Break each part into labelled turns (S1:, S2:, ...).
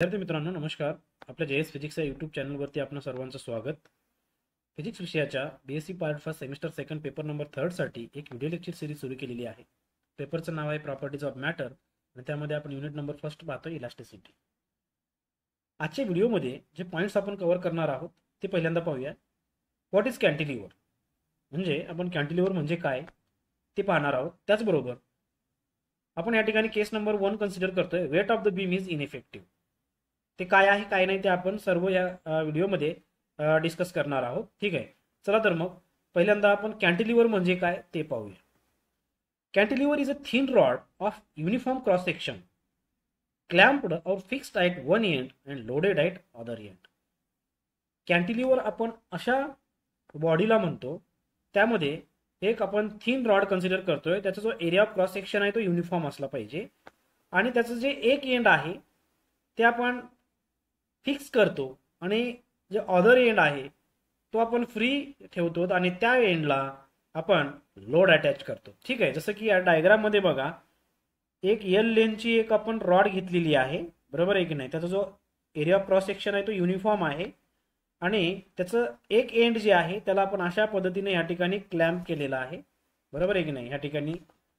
S1: विद्यार्थी मित्रांनो नमस्कार. आपल्या जेएस फिजिक्स या यूट्यूब चॅनलवरती आपलं सर्वांचं स्वागत. फिजिक्स विषयाच्या BSc part first semester second paper number 3 साठी एक व्हिडिओ लेक्चर सिरीज सुरू केलेली आहे. पेपरचं नाव आहे प्रॉपर्टीज ऑफ मॅटर आणि त्यामध्ये आपण युनिट नंबर फर्स्ट पाहतो इलास्टिसिटी. आजच्या व्हिडिओमध्ये जे पॉईंट्स आपण कव्हर करणार आहोत ते पहिल्यांदा पाहूया. व्हॉट इज कॅन्टिलिव्हर, म्हणजे आपण कॅन्टिलिव्हर म्हणजे काय ते पाहणार आहोत. त्याचबरोबर आपण या ठिकाणी केस नंबर 1 कन्सिडर करतोय, weight of the beam is ineffective. ते काय आहे काय नाही ते आपण सर्व या व्हिडिओमध्ये डिस्कस करणार आहोत. ठीक आहे, चला तर मग पहिल्यांदा आपण कॅन्टिलिव्हर म्हणजे काय ते पाहूया. Cantilever is a thin rod of uniform cross section clamped और fixed at one end and loaded at other end. Cantilever आपण अशा बॉडीला म्हणतो त्यामध्ये एक आपण थिन रॉड कन्सिडर करतोय, त्याचा जो एरिया ऑफ क्रॉस सेक्शन आहे तो युनिफॉर्म असला पाहिजे आणि त्याचं जे एक एंड आहे ते आपण फिक्स करतो आणि जे अदर एंड आहे तो आपण फ्री ठेवतो आणि त्या एंडला आपण लोड अटॅच करतो. ठीक आहे, जसं की या डायग्राम मध्ये बघा, एक एल लेनची एक आपण रॉड घेतलेली आहे, बरोबर आहे की नाही. त्याचा जो एरिया ऑफ क्रॉस सेक्शन आहे तो युनिफॉर्म आहे आणि त्याचं एक एंड जे आहे त्याला आपण अशा पद्धतीने या ठिकाणी क्लॅम्प केलेला आहे, बरोबर आहे की नाही या ठिकाणी.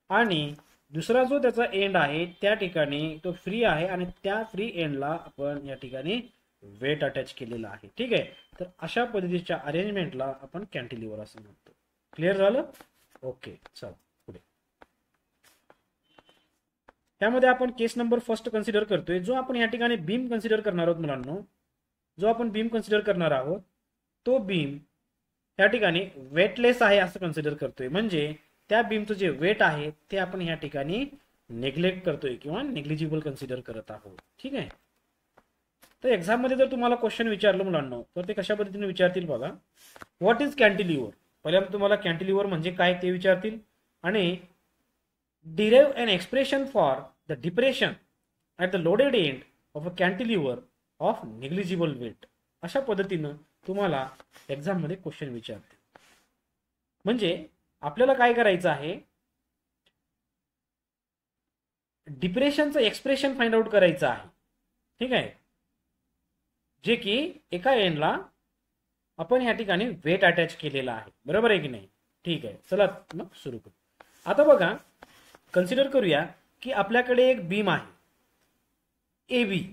S1: आणि दुसरा जो त्याचा एंड आहे त्या ठिकाणी तो फ्री आहे आणि त्या फ्री एंडला आपण या ठिकाणी वेट अटॅच केलेला आहे. ठीक आहे, तर अशा पद्धतीच्या अरेंजमेंटला आपण कॅन्टिलिव्हर असं म्हणतो. क्लिअर झालं? ओके, चल पुढे. त्यामध्ये आपण केस नंबर फर्स्ट कन्सिडर करतोय. जो आपण या ठिकाणी बीम कन्सिडर करणार आहोत मुलांनो, जो आपण बीम कन्सिडर करणार आहोत तो बीम या ठिकाणी वेटलेस आहे असं कन्सिडर करतोय, म्हणजे त्या बीमचं जे वेट आहे ते आपण या ठिकाणी नेग्लेक्ट करतोय किंवा नेग्लिजिबल कन्सिडर करत आहोत. ठीक आहे, तर एक्झाम मध्ये जर तुम्हाला क्वेश्चन विचारलं मुलांना तर ते कशा पद्धतीने विचारतील बघा. व्हॉट इज कॅन्टिलिव्हर, पहिल्यांदा तुम्हाला कॅन्टिलिव्हर म्हणजे काय ते विचारतील आणि derive an expression for the depression at the loaded end of a cantilever of negligible weight. अशा पद्धतीनं तुम्हाला एक्झाम मध्ये क्वेश्चन विचारतील. म्हणजे आपल्याला काय करायचं आहे, डिप्रेशनचं एक्सप्रेशन फाइंड आउट करायचं आहे. ठीक आहे, जे की एका एंडला आपण या ठिकाणी वेट अटॅच केलेला आहे, बरोबर आहे की नाही. ठीक आहे, चला मग सुरू करू. आता बघा, कन्सिडर करूया की आपल्याकडे एक बीम आहे ए बी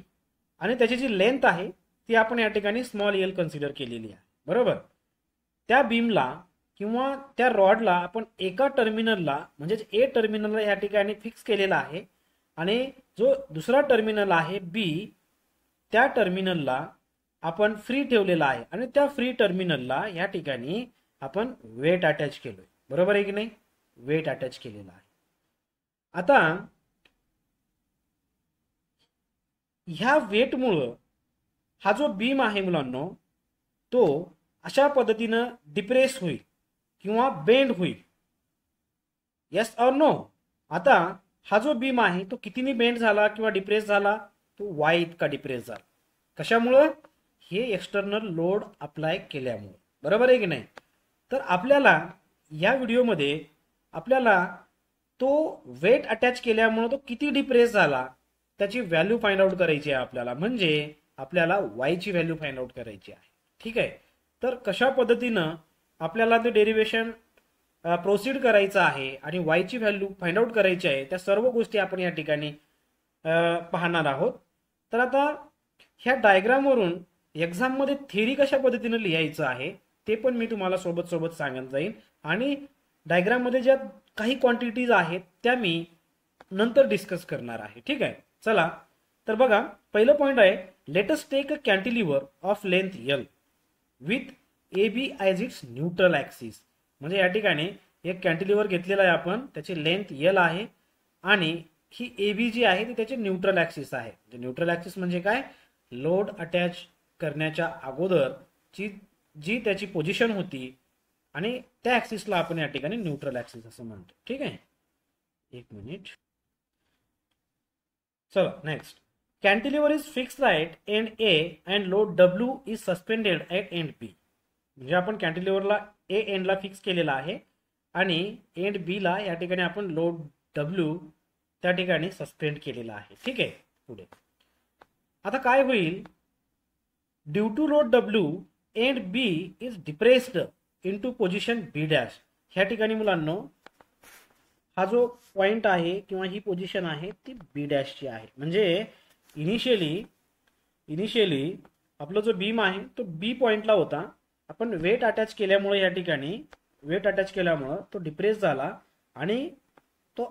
S1: आणि त्याची जी लेंथ आहे ती आपण या ठिकाणी स्मॉल एल कन्सिडर केलेली आहे, बरोबर. त्या बीमला किंवा त्या रॉडला आपण एका टर्मिनलला म्हणजे ए टर्मिनलला या ठिकाणी फिक्स केलेला आहे आणि जो दुसरा टर्मिनल आहे बी त्या टर्मिनलला आपण फ्री ठेवलेला आहे आणि त्या फ्री टर्मिनलला या ठिकाणी आपण वेट अटॅच केलोय, बरोबर आहे की नाही. वेट अटॅच केलेला आहे. आता ह्या वेटमुळं हा जो बीम आहे मुलांनो तो अशा पद्धतीनं डिप्रेस होईल किंवा बेंड होईल. Yes or no. आता हा जो बीम आहे तो कितीने बेंड झाला किंवा डिप्रेस झाला, तो वाय इतका डिप्रेस झाला. कशामुळं? हे एक्सटर्नल लोड अप्लाय केल्यामुळे, बरोबर आहे की नाही. तर आपल्याला या व्हिडिओमध्ये आपल्याला तो वेट अटॅच केल्यामुळे तो किती डिप्रेस झाला त्याची व्हॅल्यू फाइंड आउट करायची आहे आपल्याला, म्हणजे आपल्याला वायची व्हॅल्यू फाइंड आउट करायची आहे. ठीक आहे, तर कशा पद्धतीनं आपल्याला ते डेरिव्हेशन प्रोसीड करायचं आहे आणि वायची व्हॅल्यू फाइंड आउट करायची आहे, त्या सर्व गोष्टी आपण या ठिकाणी पाहणार आहोत. तर आता ह्या डायग्रामवरून एक्झाममध्ये थेरी कशा पद्धतीनं लिहायचं आहे ते पण मी तुम्हाला सोबत सोबत सांगत जाईन आणि डायग्राममध्ये ज्या काही क्वांटिटीज आहेत त्या मी नंतर डिस्कस करणार आहे. ठीक आहे, चला तर बघा, पहिलं पॉईंट आहे, let us take a cantilever of length L with A B as its neutral axis. म्हणजे या ठिकाणी एक कॅन्टिलिव्हर घेतलेला आहे आपण, त्याची लेंथ एल आहे आणि ही ए बी जी आहे ती त्याची न्यूट्रल ॲक्सिस आहे. न्यूट्रल ॲक्सिस म्हणजे काय, लोड अटॅच करण्याच्या अगोदरची जी त्याची पोझिशन होती आणि त्या ॲक्सिसला आपण या ठिकाणी न्यूट्रल ॲक्सिस असं म्हणतो. ठीक आहे, एक मिनिट. चला next. Cantilever is fixed at end A and load W is suspended at end B. म्हणजे आपण कॅन्टिलिव्हरला ए एंडला फिक्स केलेला आहे आणि एंड बी ला या ठिकाणी आपण लोड डब्ल्यू त्या ठिकाणी सस्पेंड केलेला आहे. ठीक आहे, पुढे आता काय होईल, due to load W end B is depressed into position B dash. ह्या ठिकाणी मुलांनो हा जो पॉइंट आहे किंवा ही पोझिशन आहे ती बी डॅशची आहे. म्हणजे इनिशियली आपला जो बीम आहे तो बी पॉइंटला होता. आपण वेट अटॅच केल्यामुळे या ठिकाणी तो डिप्रेस झाला आणि तो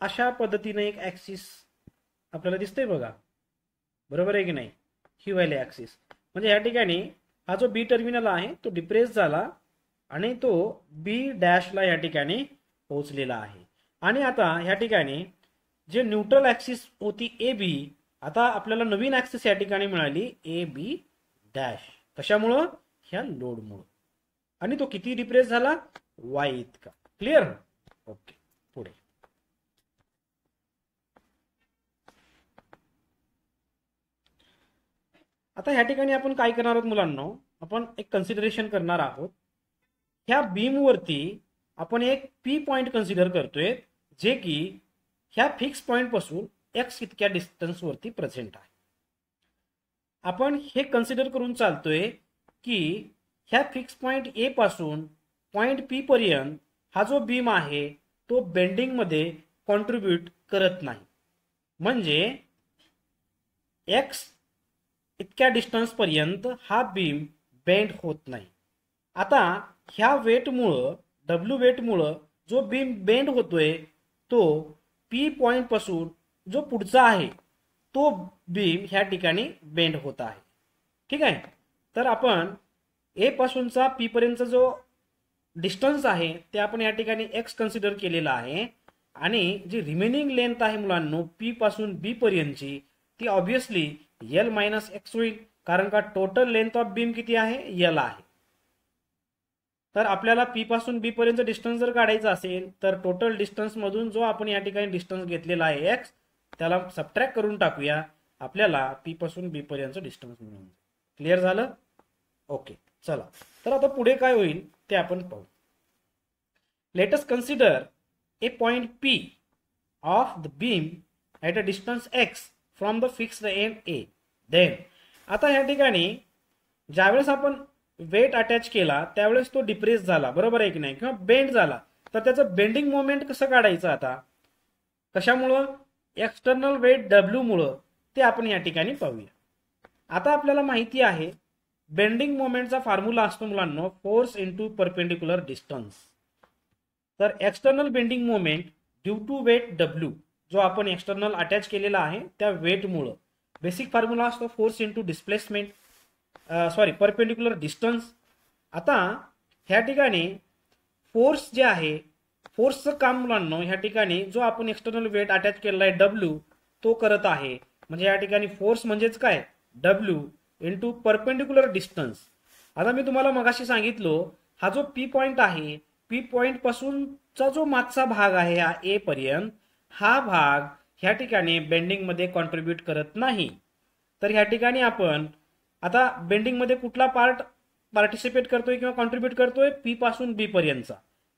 S1: अशा पद्धतीने एक ऍक्सिस आपल्याला दिसतंय बघा, बरोबर आहे की नाही, ही वाली ऍक्सिस. म्हणजे या ठिकाणी हा जो बी टर्मिनल आहे तो डिप्रेस झाला आणि तो बी डॅशला या ठिकाणी पोहोचलेला आहे. आणि आता ह्या ठिकाणी जे न्यूट्रल ऍक्सिस होती ए बी, आता आपल्याला नवीन ऍक्सिस या ठिकाणी मिळाली ए बी डॅश. कशामुळं? ह्या लोडमुळं. आणि तो किती डिप्रेस झाला? वाय इतका. क्लिअर? ओके, पुढे. आता ह्या ठिकाणी आपण काय करणार आहोत मुलांनो, आपण एक कन्सिडरेशन करणार आहोत. ह्या बीम वरती आपण एक पी पॉइंट कन्सिडर करतोय जे की ह्या फिक्स पॉइंट पासून एक्स इतक्या डिस्टन्स वरती प्रेझेंट आहे. आपण हे कन्सिडर करून चालतोय की ह्या फिक्स पॉइंट ए पासून पॉइंट पी पर्यंत हा जो बीम आहे तो बेंडिंग मध्ये कॉन्ट्रीब्यूट करत नाही. म्हणजे एक्स इतक्या डिस्टन्स पर्यंत हा बीम बेंड होत नाही. आता ह्या वेटमुळं, डब्ल्यू वेटमुळं जो बीम बेंड होतोय तो पी पॉइंट पासून जो पुढचा आहे तो बीम ह्या ठिकाणी बेंड होत आहे. ठीक आहे. तर आपण ए पासूनचा पी पर्यंतचा जो डिस्टन्स आहे ते आपण या ठिकाणी एक्स कन्सिडर केलेला आहे. आणि जी रिमेनिंग लेंथ आहे मुलांनो पी पासून बी पर्यंतची ती ऑब्विसली एल मायनस एक्स होईल, कारण का टोटल लेंथ ऑफ बीम किती आहे? एल आहे. तर आपल्याला पी पासून बी पर्यंत डिस्टन्स जर काढायचा असेल तर टोटल डिस्टन्स मधून जो आपण या ठिकाणी डिस्टन्स घेतलेला आहे एक्स त्याला सबट्रॅक्ट करून टाकूया, आपल्याला पी पासून बी पर्यंत डिस्टन्स मिळून. क्लिअर झालं? ओके, चला. तर आता पुढे काय होईल ते आपण पाहू. Let us consider a point P of the beam at a distance X from the fixed end A. Then आता ह्या ठिकाणी ज्यावेळेस आपण वेट अटॅच केला त्यावेळेस तो डिप्रेस झाला, बरोबर आहे की नाही, किंवा बेंड झाला. तर त्याचं बेंडिंग मोमेंट कसं काढायचं आता? कशामुळं? एक्सटर्नल वेट डब्ल्यू मुळं. ते आपण या ठिकाणी पाहूया. आता आपल्याला माहिती आहे बेंडिंग मोमेंटचा फॉर्म्युला असतो मुलांनो फोर्स इंटू परपेंडिक्युलर डिस्टन्स. तर external bending moment due to weight W जो आपण एक्सटर्नल अटॅच केलेला आहे त्या वेटमुळं, बेसिक फॉर्म्युला असतो force into displacement perpendicular distance. आता ह्या ठिकाणी फोर्स जे आहे, फोर्सचं काम मुलांनो ह्या ठिकाणी जो आपण एक्सटर्नल वेट अटॅच केलेला आहे डब्ल्यू तो करत आहे. म्हणजे या ठिकाणी फोर्स म्हणजेच काय? W into perpendicular distance. आता मी तुम्हाला मगाशी सांगितलो हा जो पी पॉइंट आहे, पी पॉइंट पासूनचा जो मागचा भाग आहे हा ए पर्यंत, हा भाग ह्या ठिकाणी बेंडिंग मध्ये कॉन्ट्रीब्यूट करत नाही. तर ह्या ठिकाणी आपण आता बेंडिंग मध्ये कुठला पार्ट पार्टिसिपेट करतोय किंवा कॉन्ट्रीब्यूट करतोय? पी पासून बी पर्यंतचा.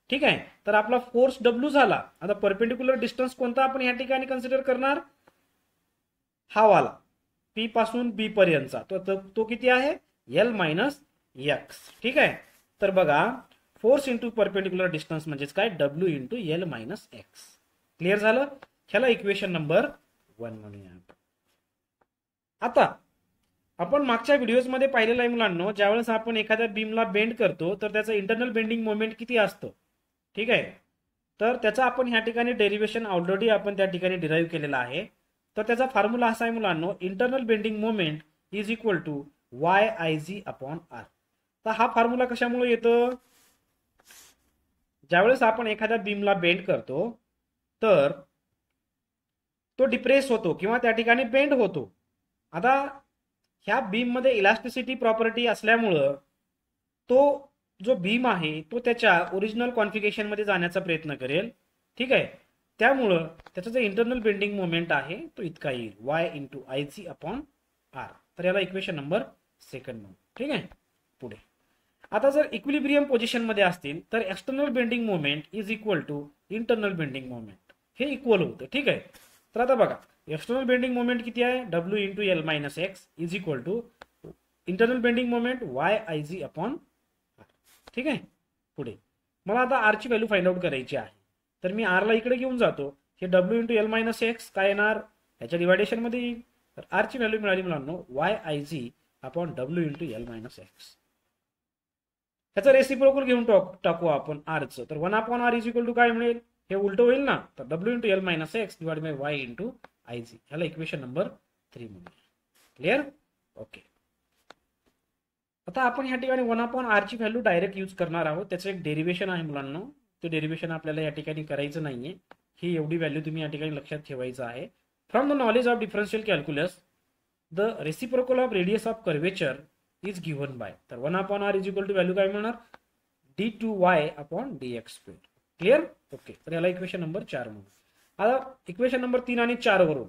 S1: ठीक आहे. तर आपला फोर्स डब्ल्यू झाला. आता परपेंडिक्युलर डिस्टन्स कोणता आपण ह्या ठिकाणी कन्सिडर करणार? हा वाला पी पासून बी पर्यंतचा. तो किती आहे? L minus x. ठीक आहे. तर बघा फोर्स इंटू परपेंडिक्युलर डिस्टन्स म्हणजेच काय? W into L minus x. Clear झालं? ह्याला इक्वेशन नंबर 1 म्हणूया. आता आपण मागच्या व्हिडिओजमध्ये पाहिलेलं आहे मुलांनो, ज्यावेळेस आपण एखाद्या बीमला बेंड करतो तर त्याचं इंटरनल बेंडिंग मोमेंट किती असतं? ठीक आहे. तर त्याचा आपण ह्या ठिकाणी डेरिव्हेशन ऑलरेडी आपण त्या ठिकाणी डिराईव्ह केलेला आहे. तर त्याचा फॉर्म्युला असा आहे मुलांनो, internal bending moment is equal to Y I G upon R. तर हा फॉर्म्युला कशामुळे येतो? ज्यावेळेस आपण एखाद्या बीमला बेंड करतो तर तो डिप्रेस होतो किंवा त्या ठिकाणी बेंड होतो. आता ह्या बीम मध्ये इलास्टिसिटी प्रॉपर्टी असल्यामुळं तो जो बीम आहे तो त्याच्या ओरिजिनल कॉन्फिगरेशन मध्ये जाण्याचा प्रयत्न करेल. ठीक आहे. त्यामुळं त्याचं जे इंटरनल बेंडिंग मोमेंट आहे तो इतका येईल, Y into I G upon R. तर याला इक्वेशन नंबर 2 म्हणू. ठीक आहे. पुढे आता जर इक्विलिब्रियम पोझिशन मध्ये असतील तर external bending moment is equal to internal bending moment. हे इक्वल होतं. ठीक आहे. तर आता बघा एक्सटर्नल बेंडिंग मोमेंट किती आहे W into L minus X is equal to internal bending moment Y I G upon R. ठीक आहे. पुढे मला आता आर ची व्हॅल्यू फाइंड आउट करायची आहे. तर मी आर ला इकडे घेऊन जातो. हे W into L minus x काय येणार ह्याच्या डिवायडेशन मध्ये येईल. तर आर ची व्हॅल्यू मिळाली मुलांनो Y I G upon W into L minus X. ह्याचं रेसिप्रोकल घेऊन टाकू आपण आरचं. तर 1 upon R is equal to काय मिळेल हे उलट होईल ना. तर W into L minus X divide by Y into I G. ह्याला इक्वेशन नंबर 3 म्हणूया. क्लिअर. ओके. आता आपण ह्या ठिकाणी 1 अपॉन आर ची व्हॅल्यू डायरेक्ट यूज करणार आहोत. त्याचं एक डेरिव्हेशन आहे मुलांना. ते डेरिव्हेशन आपल्याला या ठिकाणी करायचं नाहीये. ही एवढी व्हॅल्यू तुम्ही या ठिकाणी लक्षात ठेवायचं आहे. From the knowledge of differential calculus the reciprocal of radius of curvature is given by. तर 1 upon R is equal to value काय मिळणार d2y upon dx square. Clear. Okay. तर याला इक्वेशन नंबर 4 म्हणू. आता इक्वेशन नंबर 3 आणि 4 वरून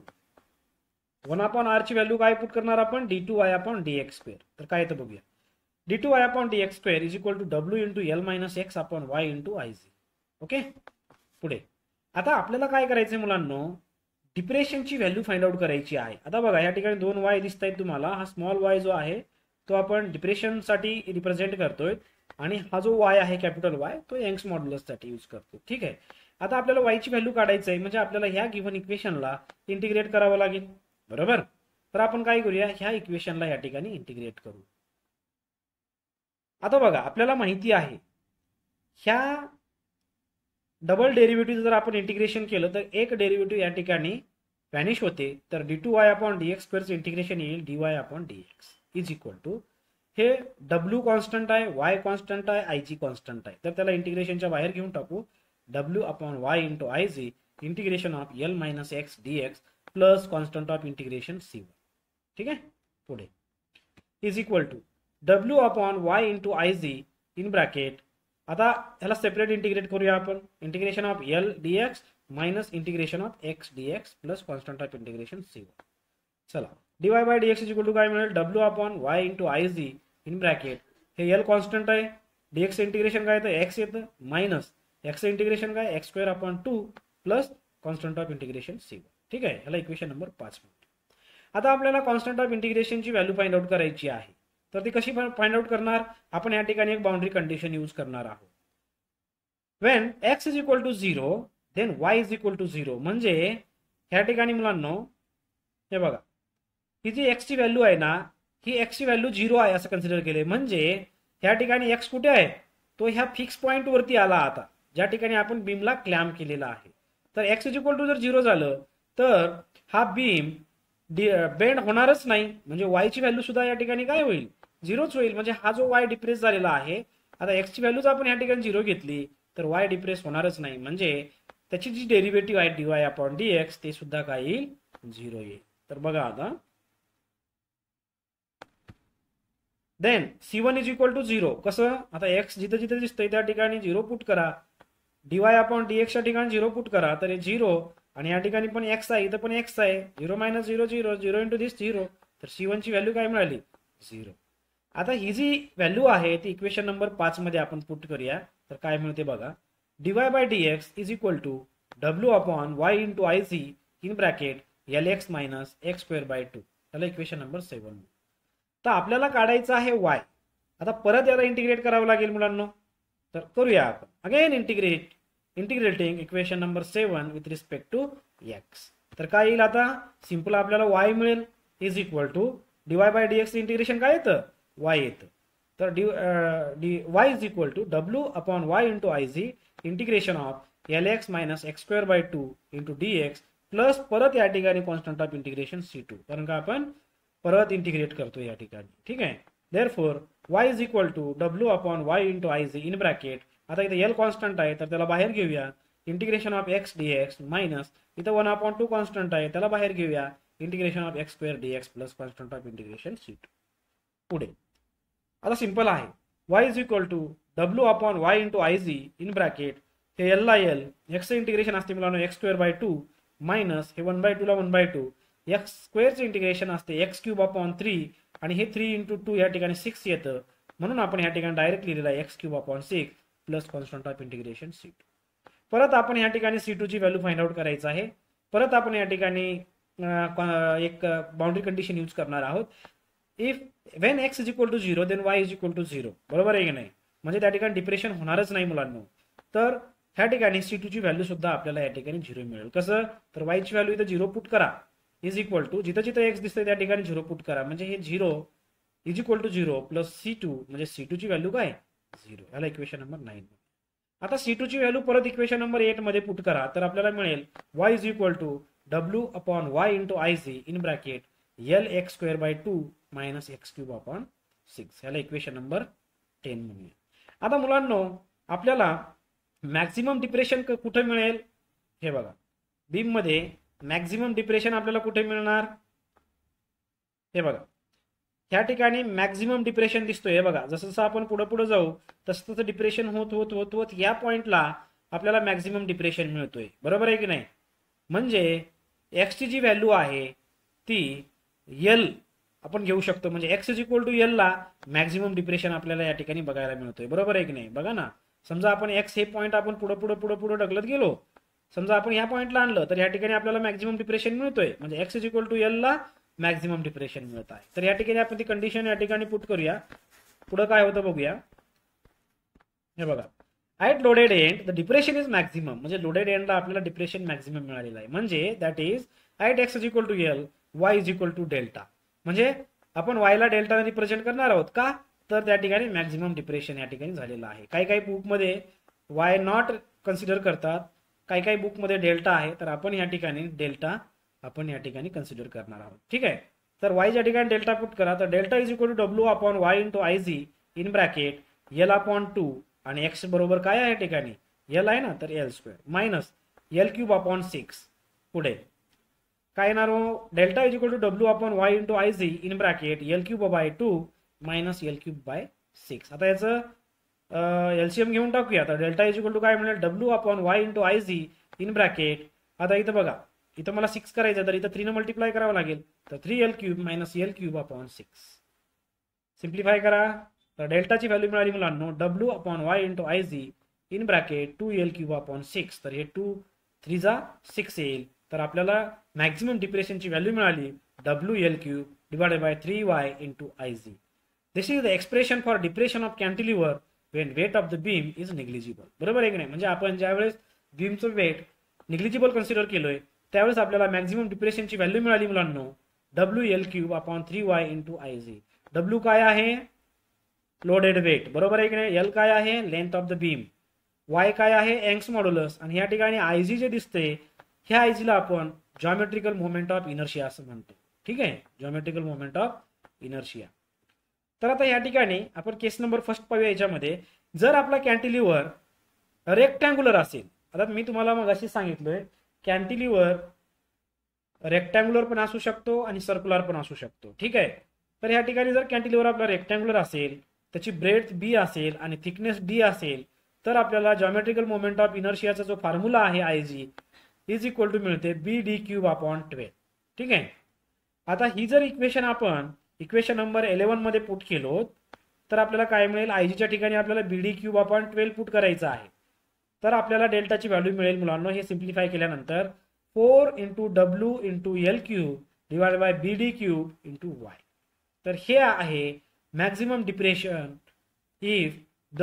S1: 1 upon R ची व्हॅल्यू काय पुट करणार आपण d2y अपॉन dx स्क्वेअर. तर काय येतं बघूया. d2y upon dx square is equal to w into L minus X upon y into I G. Okay. पुढे आता आपल्याला काय करायचंय मुलांनो डिप्रेशनची व्हॅल्यू फाइंड आउट करायची आहे. आता बघा या ठिकाणी 2 y दिसत आहेत तुम्हाला. हा स्मॉल y जो आहे तो आपण डिप्रेशनसाठी रिप्रेझेंट करतोय आणि हा जो y आहे कॅपिटल Y तो यंग्स मॉड्युलससाठी यूज करतो. ठीक आहे. आता आपल्याला y ची व्हॅल्यू काढायची आहे म्हणजे आपल्याला ह्या गिव्हन इक्वेशनला इंटिग्रेट करावं लागेल. बरोबर. तर आपण काय करूया ह्या इक्वेशनला या ठिकाणी इंटिग्रेट करू. आता बघा आपल्याला माहिती आहे ह्या डबल डेरिव्हेटिव्ह जर आपण इंटिग्रेशन केलं तर एक डेरिव्हेटिव्ह या ठिकाणी व्हॅनिश होते. तर d2y अपॉन dx स्क्वेअरचं इंटिग्रेशन येईल dy upon dx is equal to हे W कॉन्स्टंट आहे y कॉन्स्टंट आहे आय जी कॉन्स्टंट आहे. तर त्याला इंटिग्रेशनच्या बाहेर घेऊन टाकू. W upon Y into I G integration of L minus X dx plus constant of integration c1. ठीक आहे. पुढे is equal to W upon Y into I G in bracket. आता ह्याला सेपरेट इंटिग्रेट करूया आपण. Integration of L dx minus integration of X dx plus constant of integration c1. चला dy by dx is equal to काय मिळेल W upon Y into I G in bracket. हे L constant आहे. dx integration काय येतं x येतं minus X integration काय x square upon 2 plus constant of integration c1. ठीक आहे. ह्याला इक्वेशन नंबर 5 मिळते. आता आपल्याला कॉन्स्टंट ऑफ इंटिग्रेशनची व्हॅल्यू फाइंड आउट करायची आहे. तर ती कशी फाइंड आउट करणार आपण या ठिकाणी एक बाउंड्री कंडिशन यूज करणार आहोत. When x is equal to 0 then y is equal to 0. म्हणजे ह्या ठिकाणी मुलांनो हे बघा ही जी x ची व्हॅल्यू आहे ना ही x ची व्हॅल्यू 0 आहे असं कन्सिडर केले. म्हणजे ह्या ठिकाणी x कुठे आहे तो ह्या फिक्स पॉइंट वरती आला. आता ज्या ठिकाणी आपण बीमला क्लॅम्प केलेला आहे. तर x इज इक्वल टू जर 0 झालं तर हा बीम बेंड होणारच नाही. म्हणजे y ची व्हॅल्यू सुद्धा या ठिकाणी काय होईल 0च होईल. म्हणजे हा जो y डिप्रेस झालेला आहे आता x ची व्हॅल्यूच आपण या ठिकाणी 0 घेतली तर y डिप्रेस होणारच नाही. म्हणजे त्याची जी डेरिव्हेटिव्ह आहे dy अपॉन dx ते सुद्धा काय येईल 0 येईल. तर बघा आता then c1 is equal to 0. कसं आता x जिथे जिथे दिसतंय त्या ठिकाणी 0 पुट करा. dy अपॉन dx च्या ठिकाणी 0 पुट करा तर हे 0 आणि या ठिकाणी पण x आहे इथं पण x आहे. 0 मायनस 0 0 0 इंटू दिस 0. तर c1 ची व्हॅल्यू काय मिळाली 0. आता ही जी व्हॅल्यू आहे ती इक्वेशन नंबर 5 मध्ये आपण पुट करूया. तर काय मिळते बघा dy by dx is equal to W upon y into I G in bracket lx minus X square by 2. त्याला इक्वेशन नंबर 7. तर आपल्याला काढायचं आहे y. आता परत याला इंटिग्रेट करावं लागेल मुलांना. तर करूया आपण again integrating equation number 7 with respect to x. तर काय येईल आता सिंपल आपल्याला y मिळेल is equal to dy by dx integration काय येतं y येतं. तर y is equal to W upon y into I G integration of lx minus X square by 2 into dx plus परत या ठिकाणी कॉन्स्टंट ऑफ इंटिग्रेशन c2. कारण का आपण परत इंटिग्रेट करतो या ठिकाणी. ठीक आहे. Therefore y is equal to W upon y into I G in bracket. आता इथे एल कॉन्स्टंट आहे तर त्याला बाहेर घेऊया. Integration of X dx minus इथं 1 अपॉन 2 कॉन्स्टंट आहे त्याला बाहेर घेऊया. Integration of X square dx plus constant of integration c2. पुढे आता सिंपल आहे y is equal to W upon y into I G in bracket. हे एल ला एल एक्सचं इंटिग्रेशन असते मुलांनो एक्स स्क्वेअर बाय 2 मायनस हे 1/2 ला 1/2 एक्स स्क्वेअरचं इंटिग्रेशन असते एक्स क्यूब अपॉन 3 आणि हे 3 इंटू 2 या ठिकाणी 6 येतं. म्हणून आपण या ठिकाणी डायरेक्ट लिहिलेलं आहे x cube upon 6 plus constant of integration c2. परत आपण या ठिकाणी c2 ची व्हॅल्यू फाइंड आउट करायचं आहे. परत आपण या ठिकाणी एक बाउंड्री कंडिशन यूज करणार आहोत. If when X is equal to 0 then Y is equal to 0. बरोबर आहे की नाही? म्हणजे त्या ठिकाणी डिप्रेशन होणारच नाही मुलांना. तर ह्या ठिकाणी C2 ची व्हॅल्यू सुद्धा आपल्याला या ठिकाणी 0 मिळेल. कसं? तर y ची व्हॅल्यू इथं 0 पुट करा इज इक्वल टू जिथं जिथं x दिसतंय त्या ठिकाणी 0 पुट करा. म्हणजे हे 0 is equal to 0 plus C2 म्हणजे C2 ची व्हॅल्यू काय? 0. याला इक्वेशन नंबर 9. आता C2 ची व्हॅल्यू परत इक्वेशन नंबर 8 मध्ये पुट करा तर आपल्याला मिळेल y is equal to W upon y into IC in bracket Lx²/2 minus x³ upon 6. याला इक्वेशन नंबर 10 म्हणूया. आता मुलांनो आपल्याला मॅक्झिमम डिप्रेशन कुठे मिळेल? हे बघा, बीम मध्ये मॅक्झिमम डिप्रेशन आपल्याला कुठे मिळणार? हे बघा, ह्या ठिकाणी मॅक्झिमम डिप्रेशन दिसतोय. हे बघा, जसं जसं आपण पुढे पुढे जाऊ तसं तसं डिप्रेशन होत होत होत होत या पॉइंटला आपल्याला मॅक्झिमम डिप्रेशन मिळतोय. बरोबर आहे की नाही? म्हणजे एक्स ची जी व्हॅल्यू आहे ती एल आपण घेऊ शकतो. म्हणजे X is equal to L ला मॅक्झिमम डिप्रेशन आपल्याला या ठिकाणी बघायला मिळतोय. बरोबर आहे की नाही? बघा ना, समजा आपण एक्स हे पॉईंट आपण पुढे पुढे पुढे पुढे ढकलत गेलो, समजा आपण ह्या पॉईंटला आणलं तर या ठिकाणी आपल्याला मॅक्झिमम डिप्रेशन मिळतोय. म्हणजे X is equal to L ला मॅक्झिमम डिप्रेशन मिळत आहे. तर या ठिकाणी आपण ती कंडिशन या ठिकाणी पुट करूया. पुढे काय होतं बघूया. हे बघा, at loaded end the depression is maximum. म्हणजे लोडेड एंडला आपल्याला डिप्रेशन मॅक्झिमम मिळालेलं आहे. म्हणजे that is at X is equal to L Y is equal to delta. म्हणजे आपण वायला डेल्टा रिप्रेझेंट करणार आहोत का? तर त्या ठिकाणी मॅक्झिमम डिप्रेशन या ठिकाणी झालेलं आहे. काही काही बुकमध्ये वाय नॉट कन्सिडर करतात, काही काही बुकमध्ये डेल्टा आहे. तर आपण या ठिकाणी डेल्टा आपण या ठिकाणी कन्सिडर करणार आहोत. ठीक आहे. तर वायच्या ठिकाणी डेल्टा पुट करा. तर delta is equal to W upon Y into IZ in bracket L upon 2 आणि एक्स बरोबर काय आहे या ठिकाणी? L आहे ना, तर L² मायनस L³ अपॉन 6. पुढे काय येणार हो? Delta is equal to W upon Y into IZ in bracket L³/2 minus L³/6. आता याचं LCM घेऊन टाकूया. तर डेल्टा इज इक्वल टू काय मिळेल? W upon Y into IZ in bracket. आता इथं बघा, इथं मला 6 करायचं तर इथं 3 ने मल्टिप्लाय करावं लागेल. तर 3L³ minus L³ upon 6. Simplify करा. तर डेल्टाची व्हॅल्यू मिळाली मुलांनो W upon Y into IZ in bracket 2L³ upon 6. तर हे 2 3 जा 6 येईल. तर आपल्याला मॅक्झिमम डिप्रेशनची व्हॅल्यू मिळाली WL³ divided by 3y into IZ. This is the expression for depression of cantilever when weight of the beam is negligible. बरोबर आहे की नाही? म्हणजे आपण ज्यावेळेस बीमचं वेट निग्लिजिबल कन्सिडर केलोय त्यावेळेस आपल्याला मॅक्झिमम डिप्रेशनची व्हॅल्यू मिळाली मुलांनो WL³ upon 3y into IZ. W काय आहे? Loaded weight. बरोबर आहे की नाही? L काय आहे? Length of the beam. Y काय आहे? Young's modulus. आणि या ठिकाणी IZ जे दिसते ह्या IZ ला आपण जॉमेट्रिकल मोमेंट ऑफ इनर्शिया असं म्हणतो. ठीक आहे, जॉमेट्रिकल मोमेंट ऑफ इनर्शिया. तर आता या ठिकाणी आपण केस नंबर फर्स्ट पाहूया. याच्यामध्ये जर आपला कॅन्टिलिव्हर रेक्टँग्युलर असेल, आता मी तुम्हाला मग अशी सांगितलोय कॅन्टिलिव्हर रेक्टँग्युलर पण असू शकतो आणि सर्क्युलर पण असू शकतो. ठीक आहे. तर या ठिकाणी जर कॅन्टिलिव्हर आपला रेक्टँग्युलर असेल, त्याची ब्रेड्थ B असेल आणि थिकनेस D असेल, तर आपल्याला जॉमेट्रिकल मोमेंट ऑफ इनर्शियाचा जो फॉर्म्युला आहे IZ इज इक्वल टू मिळते BD³ अपॉन 12. ठीक आहे. आता ही जर इक्वेशन आपण इक्वेशन नंबर 11 मध्ये पुट केलो तर आपल्याला काय मिळेल? IZ च्या ठिकाणी आपल्याला BD³ अपॉन 12 पुट करायचं आहे. तर आपल्याला डेल्टाची व्हॅल्यू मिळेल मुलांनो. हे सिम्प्लिफाय केल्यानंतर 4 into W into L³ divided by BD³ into Y. तर हे आहे maximum depression if the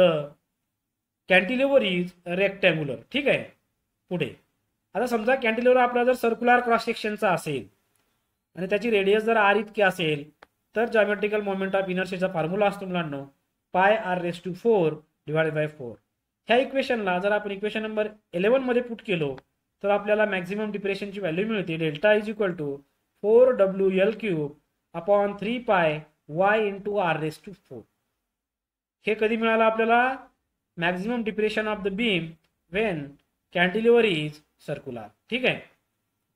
S1: cantilever is rectangular. ठीक आहे. पुढे आता समजा कॅन्टिलिव्हर आपला जर सर्क्युलर क्रॉस सेक्शनचा असेल आणि त्याची रेडियस जर R इतकी असेल तर जॉमेट्रिकल मोमेंट ऑफ इनर्शियाचा फॉर्म्युला असतो मुलांनो πr⁴ डिवाइडेड बाय 4. ह्या इक्वेशनला जर आपण इक्वेशन नंबर 11 मध्ये पुट केलो तर आपल्याला मॅक्झिमम डिप्रेशनची व्हॅल्यू मिळते delta is equal to 4WL³ upon 3πy into r⁴. हे कधी मिळालं आपल्याला? Maximum depression of the beam when cantilever is circular. ठीक आहे.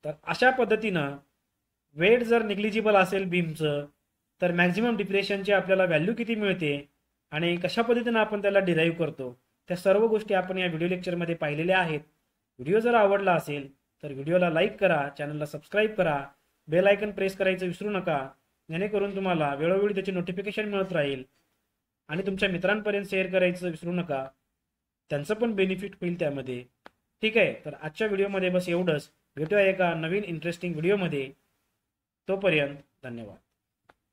S1: तर अशा पद्धतीनं वेट जर निग्लिजिबल असेल बीमचं तर मॅक्झिमम डिप्रेशनची आपल्याला व्हॅल्यू किती मिळते आणि कशा पद्धतीनं आपण त्याला डिराईव्ह करतो त्या सर्व गोष्टी आपण या व्हिडिओ लेक्चरमध्ये पाहिलेल्या आहेत. व्हिडिओ जर आवडला असेल तर व्हिडिओला लाईक करा, चॅनलला सबस्क्राईब करा, बेल आयकन प्रेस करायचं विसरू नका, जेणेकरून तुम्हाला वेळोवेळी त्याची नोटिफिकेशन मिळत राहील. आणि तुमच्या मित्रांपर्यंत शेअर करायचं विसरू नका, त्यांचं पण बेनिफिट होईल त्यामध्ये. ठीक आहे. तर आजच्या व्हिडिओमध्ये बस एवढंच. भेटूया एका नवीन इंटरेस्टिंग व्हिडिओमध्ये. तोपर्यंत धन्यवाद.